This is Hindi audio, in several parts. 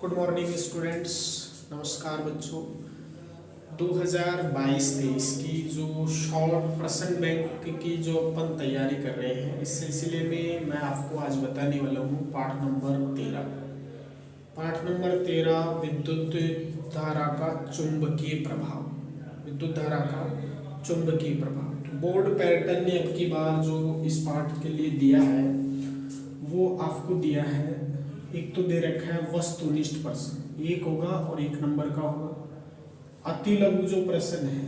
Good morning students. नमस्कार बच्चों। 2022-23 की जो शॉर्ट प्रश्न बैंक की जो अपन तैयारी कर रहे हैं, इस सिलसिले में मैं आपको आज बताने वाला हूँ पाठ नंबर 13। पाठ नंबर 13 विद्युत धारा का चुंबकीय प्रभाव। विद्युत धारा का चुंबकीय प्रभाव। तो बोर्ड पैटर्न ने अब की बार जो इस पाठ के लिए दिया है वो आपको दिया है, एक तो दे रखा है वस्तुनिष्ठ प्रश्न, एक होगा और एक नंबर का होगा। अति लघु जो प्रश्न है,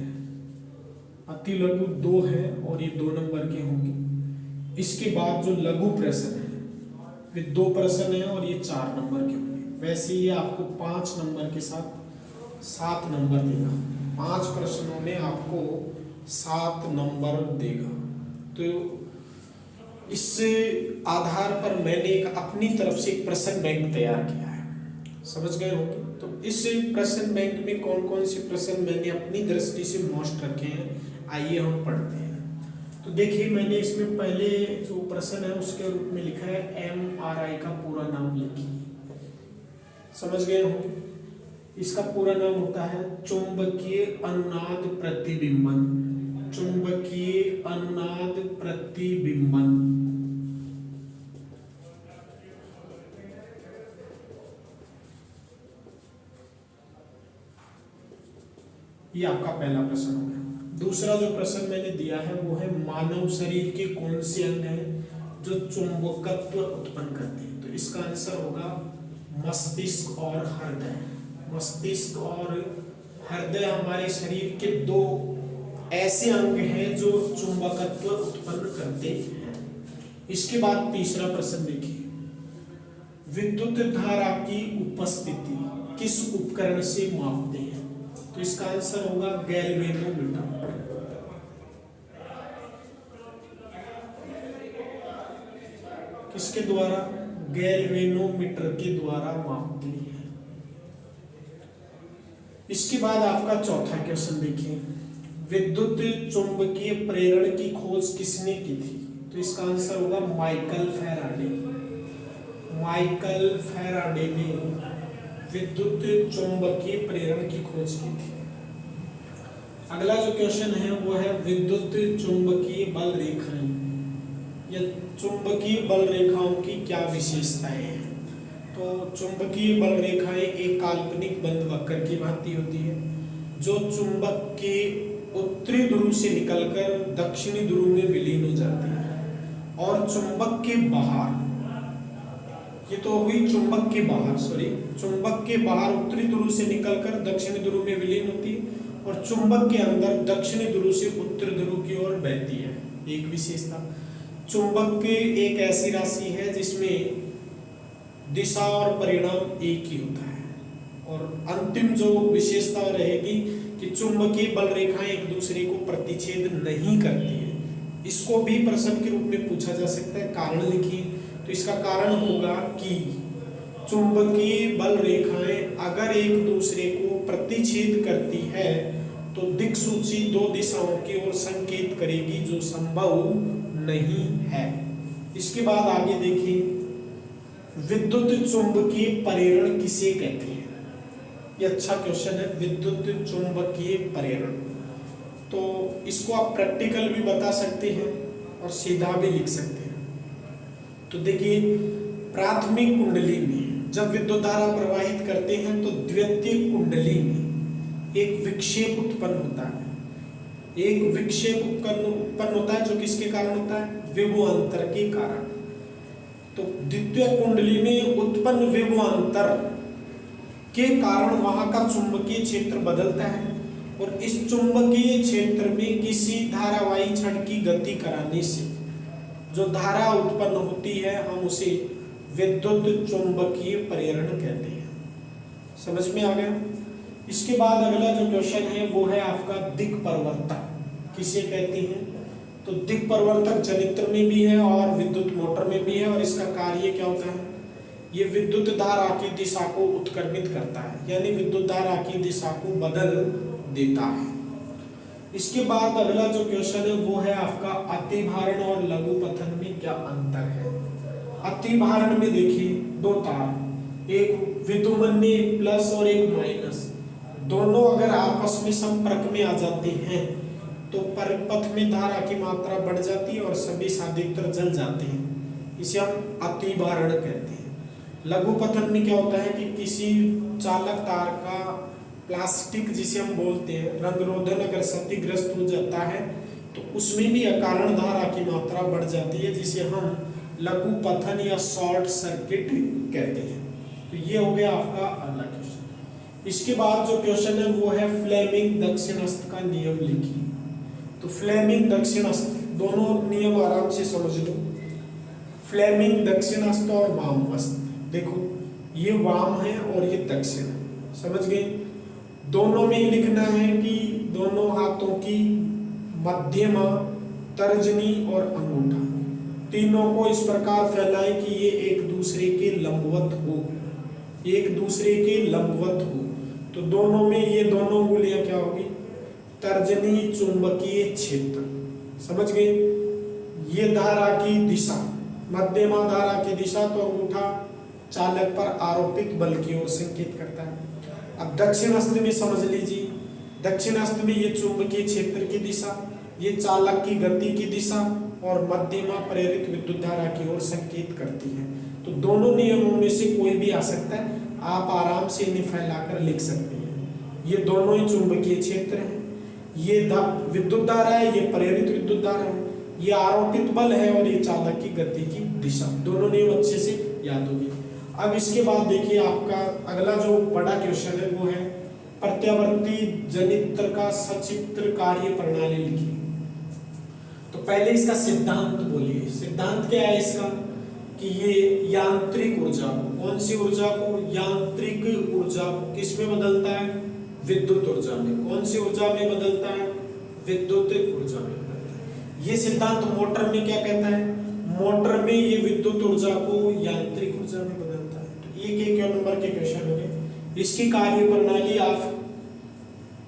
अति लघु 2 है और ये 2 नंबर के होंगे। इसके बाद जो लघु प्रश्न है वे 2 प्रश्न है और ये 4 नंबर के होंगे। वैसे ये आपको 5 नंबर के साथ 7 नंबर देगा। 5 प्रश्नों में आपको 7 नंबर देगा। तो इस आधार पर मैंने एक अपनी तरफ से एक प्रश्न बैंक तैयार किया है, समझ गए होंगे। तो इस प्रश्न बैंक में कौन कौन से प्रश्न मैंने अपनी दृष्टि से मोस्ट रखे हैं, आइए हम पढ़ते हैं। तो देखिए, मैंने इसमें पहले जो प्रश्न है उसके रूप में लिखा है MRI का पूरा नाम लिखिए, समझ गए होंगे। इसका पूरा नाम होता है चुंबकीय अनुनाद प्रतिबिंबन। चुंबकीय अनुनाद प्रतिबिंबन। ये आपका पहला प्रश्न हो गया। दूसरा जो प्रश्न मैंने दिया है वो है मानव शरीर के कौन से अंग हैं जो चुंबकत्व उत्पन्न करते हैं। तो इसका आंसर होगा मस्तिष्क और हृदय। मस्तिष्क और हृदय हमारे शरीर के 2 ऐसे अंग हैं जो चुंबकत्व उत्पन्न करते हैं। इसके बाद तीसरा प्रश्न देखिए, विद्युत धारा की उपस्थिति किस उपकरण से मापते हैं। तो इसका आंसर होगा गैल्वेनोमीटर। किसके द्वारा? गैल्वेनोमीटर के द्वारा मापते हैं। इसके बाद आपका चौथा क्वेश्चन देखिए, विद्युत चुंबकीय प्रेरण की खोज किसने की थी। तो इसका आंसर होगा माइकल फैराडे। माइकल फैराडे ने विद्युत चुंबकीय प्रेरण की खोज की थी। अगला जो क्वेश्चन है वो है विद्युत चुंबकीय बल रेखाएं या चुंबकीय बल रेखाओं की क्या विशेषताएं हैं। तो चुंबकीय बल रेखाएं एक काल्पनिक बंद वक्र की भांति होती है जो चुंबक के उत्तरी ध्रुव से निकलकर दक्षिणी ध्रुव में विलीन हो जाती है और चुंबक के बाहर, ये तो हुई चुंबक के बाहर, चुंबक के बाहर उत्तरी ध्रुव से निकलकर दक्षिणी ध्रुव में विलीन होती है और चुंबक के अंदर दक्षिणी ध्रुव से उत्तरी ध्रुव की ओर बहती है। एक विशेषता, चुंबक की एक ऐसी राशि है जिसमें दिशा और परिणाम एक ही होता है। और अंतिम जो विशेषता रहेगी कि चुंबकीय बल रेखाएं एक दूसरे को प्रतिच्छेद नहीं करती है। इसको भी प्रश्न के रूप में पूछा जा सकता है। कारण लिखिए। तो इसका कारण होगा कि चुंबकीय बल रेखाएं अगर एक दूसरे को प्रतिच्छेद करती है तो दिक्सूची 2 दिशाओं की ओर संकेत करेगी जो संभव नहीं है। इसके बाद आगे देखिए, विद्युत चुंबकीय प्रेरण किसे कहते हैं। ये अच्छा क्वेश्चन है, विद्युत चुंबकीय प्रेरण। तो इसको आप प्रैक्टिकल भी बता सकते हैं और सीधा भी लिख सकते हैं। तो देखिए, प्राथमिक कुंडली में जब विद्युत धारा प्रवाहित करते हैं तो द्वितीयक कुंडली में एक विक्षेप उत्पन्न होता है। एक विक्षेप उत्पन्न होता है जो किसके कारण होता है? विभवांतर के कारण। तो द्वितीयक कुंडली में उत्पन्न विभवांतर के कारण वहां का चुंबकीय क्षेत्र बदलता है और इस चुंबकीय क्षेत्र में किसी धारावाही छड़ की गति कराने से जो धारा उत्पन्न होती है हम उसे विद्युत चुंबकीय प्रेरण कहते हैं। समझ में आ गया। इसके बाद अगला जो क्वेश्चन है वो है आपका दिक् परिवर्तक किसे कहते हैं। तो दिक् परिवर्तक जनित्र में भी है और विद्युत मोटर में भी है और इसका कार्य क्या होता है? ये विद्युत धारा की दिशा को उत्क्रमित करता है, यानी विद्युत धारा की दिशा को बदल देता है। इसके बाद अगला जो क्वेश्चन है वो है आपका अतिभारण और लघु पथन में क्या अंतर है। अतिभारण में देखिए 2 तार, एक विद्युमन में एक प्लस और एक माइनस, दोनों अगर आपस में संपर्क में आ जाते हैं तो परिपथ में धारा की मात्रा बढ़ जाती है और सभी अधिकतर जल जाते हैं। इसे हम अतिभारण कहते हैं। लघु पतन में क्या होता है कि किसी चालक तार का प्लास्टिक जिसे हम बोलते हैं रंगरोधन अगर क्षतिग्रस्त हो जाता है तो उसमें भी अकारण धारा की मात्रा बढ़ जाती है, जिसे हम लघु पतन या शॉर्ट सर्किट कहते हैं। तो ये हो गया आपका अगला क्वेश्चन। इसके बाद जो क्वेश्चन है वो है फ्लेमिंग दक्षिणास्थ का नियम लिखिए। तो फ्लेमिंग दक्षिणास्थ दोनों नियम आराम से समझ लो। फ्लेमिंग दक्षिणास्थ और वामहस्त, देखो ये वाम है और ये दक्षिण है, समझ गए। दोनों में लिखना है कि दोनों हाथों की मध्यमा, तर्जनी और अंगूठा तीनों को इस प्रकार फैलाएं कि ये एक दूसरे के लंबवत हो, एक दूसरे के लंबवत हो। तो दोनों में ये दोनों अंगुलियां क्या होगी, तर्जनी चुंबकीय क्षेत्र, समझ गए। ये धारा की दिशा, मध्यमा धारा की दिशा, तो अंगूठा चालक पर आरोपित बल की ओर संकेत करता है। अब दक्षिणास्थ में समझ लीजिए, दक्षिणास्थ में ये चुंबकीय क्षेत्र की दिशा, ये चालक की गति की दिशा और मध्यमा प्रेरित विद्युत धारा की ओर संकेत करती है। तो दोनों नियमों में से कोई भी आ सकता है, आप आराम से इन्हें फैलाकर लिख सकते हैं। ये दोनों ही चुंबकीय क्षेत्र हैं, ये विद्युत धारा है, ये प्रेरित विद्युत धारा है, ये आरोपित बल है और ये चालक की गति की दिशा। दोनों नियम अच्छे से याद होगी। अब इसके बाद देखिए आपका अगला जो बड़ा क्वेश्चन है वो है प्रत्यावर्ती जनित्र का सचित्र कार्य प्रणाली लिखिए। तो पहले इसका सिद्धांत बोलिए। सिद्धांत क्या है इसका कि ये यांत्रिक ऊर्जा को, कौन सी ऊर्जा को, यांत्रिक ऊर्जा को किस में बदलता है, विद्युत ऊर्जा में। कौन सी ऊर्जा में बदलता है, विद्युत ऊर्जा में बदलता है। ये सिद्धांत मोटर में क्या कहता है, मोटर में ये विद्युत ऊर्जा को यांत्रिक ऊर्जा में बदलता है। तो एक नंबर के क्वेश्चन हो गए। इसकी कार्य प्रणाली आप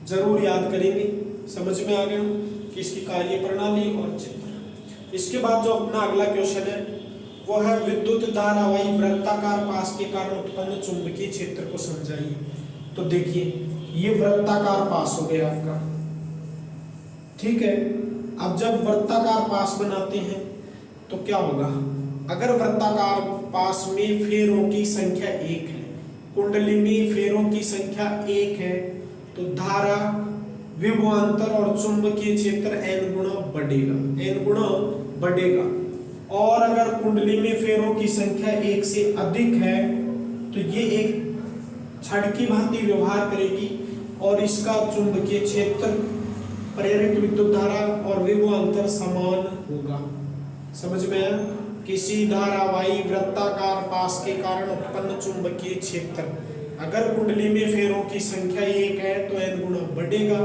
जरूर याद करेंगे, समझ में आ गया कि इसकी कार्य प्रणाली और चित्र। इसके बाद जो अपना अगला क्वेश्चन है वो है विद्युत धारावाही वृत्ताकार पास के कारण उत्पन्न चुंबकीय क्षेत्र को समझाइए। तो देखिए ये वृत्ताकार पास हो गया आपका, ठीक है। अब जब वृत्ताकार पास बनाते हैं तो क्या होगा, अगर वृत्ताकार पास में फेरों की संख्या 1 है, कुंडली में फेरों की संख्या 1 है, तो धारा, विभवांतर और चुंबकीय क्षेत्र n गुना बढ़ेगा। और अगर कुंडली में फेरों की संख्या 1 से अधिक है तो ये एक छड़ की भांति व्यवहार करेगी और इसका चुंबकीय क्षेत्र, प्रेरित विद्युत धारा और विभवांतर समान होगा। समझ में आया। किसी धारावाही वृत्ताकार पास के कारण उत्पन्न चुंबकीय क्षेत्र, अगर कुंडली में फेरों की संख्या 1 है तो n गुना बढ़ेगा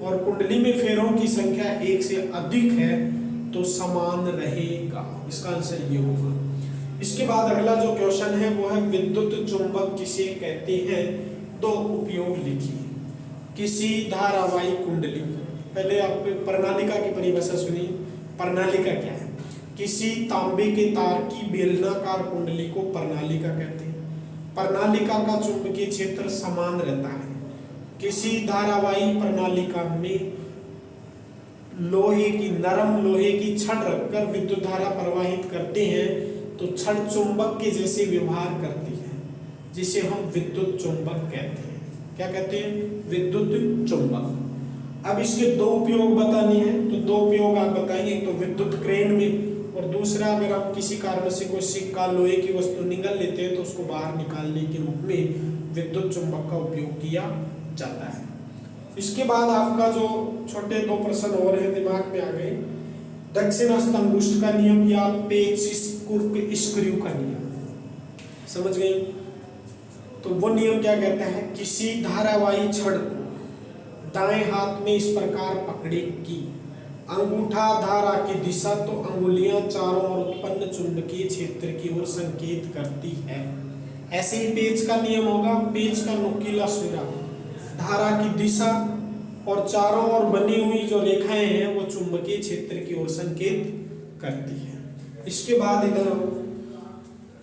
और कुंडली में फेरों की संख्या 1 से अधिक है तो समान रहेगा। इसका आंसर ये होगा। इसके बाद अगला जो क्वेश्चन है वो है विद्युत चुंबक किसे कहते हैं, दो उपयोग लिखिए। किसी धारावाही कुंडली, पहले आप प्रणालिका की परिभाषा सुनिए। प्रणालिका क्या है, किसी तांबे के तार की बेलनाकार कुंडली को प्रणालिका कहते हैं। प्रणालिका का चुंबकीय क्षेत्र समान रहता है। किसी धारावाही प्रणालिका में नरम लोहे की छड़ रखकर विद्युत धारा प्रवाहित करते हैं तो छड़ चुंबक के जैसे व्यवहार करती है, जिसे हम विद्युत चुंबक कहते हैं। क्या कहते हैं, विद्युत चुंबक। अब इसके दो उपयोग बताने हैं, तो दो उपयोग आप बताएंगे। तो विद्युत क्रेन में, और दूसरा अगर आप किसी कारण से कोई सिक्का, लोहे की वस्तु निगल लेते हैं तो उसको बाहर निकालने के रूप में विद्युत चुंबक का उपयोग किया जाता है। इसके बाद आपका जो छोटे दो प्रश्न और हैं दिमाग में आ गए, दक्षिणास्थ अंगुष्ठ का नियम या पेच स्क्रू का नियम, समझ गए। तो वो नियम क्या कहता है, किसी धारावाही छड़ को दाएं हाथ में इस प्रकार पकड़े कि अंगूठा धारा की दिशा तो अंगुलियां चारों ओर उत्पन्न चुंबकीय क्षेत्र की ओर संकेत करती है। ऐसे ही पेच का नियम होगा। पेच का नुकीला सिरा धारा की दिशा और चारों ओर बनी हुई जो रेखाएं हैं वो चुंबकीय क्षेत्र की ओर संकेत करती है। इसके बाद इधर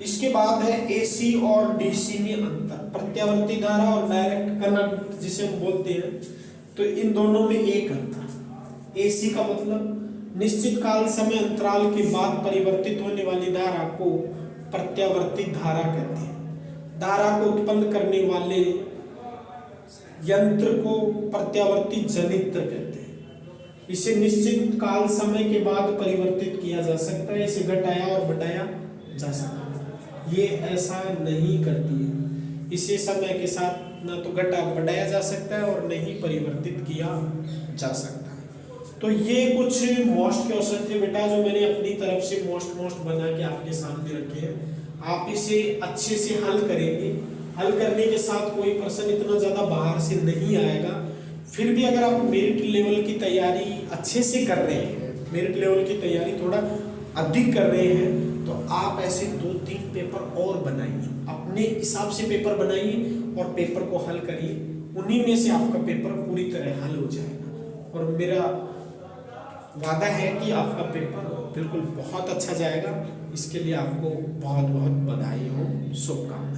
इसके बाद है एसी और डीसी में अंतर, प्रत्यावर्ती धारा और डायरेक्ट करंट जिसे हम बोलते हैं, तो इन दोनों में एक अंतर। एसी का मतलब निश्चित काल समय अंतराल के बाद परिवर्तित होने वाली धारा को प्रत्यावर्ती धारा कहते हैं। धारा को उत्पन्न करने वाले यंत्र को प्रत्यावर्ती जनित्र कहते हैं। इसे निश्चित काल समय के बाद परिवर्तित किया जा सकता है, इसे घटाया और बढ़ाया जा सकता है। ये ऐसा नहीं करती है, इसे समय के साथ ना तो घटा बढ़ाया जा सकता है और नहीं परिवर्तित किया जा सकता है। तो ये कुछ मोस्ट क्वेश्चन थे बेटा जो मैंने अपनी तरफ से मोस्ट बना के आपके सामने रखे हैं। आप इसे अच्छे से हल करेंगे, हल करने के साथ कोई प्रश्न इतना ज़्यादा बाहर से नहीं आएगा। फिर भी अगर आप मेरिट लेवल की तैयारी अच्छे से कर रहे हैं, मेरिट लेवल की तैयारी थोड़ा अधिक कर रहे हैं, तो आप ऐसे 2-3 पेपर और बनाइए, अपने हिसाब से पेपर बनाइए और पेपर को हल करिए। उन्हीं में से आपका पेपर पूरी तरह हल हो जाएगा और मेरा वादा है कि आपका पेपर बिल्कुल बहुत अच्छा जाएगा। इसके लिए आपको बहुत बहुत बधाई हो, शुभकामनाएं।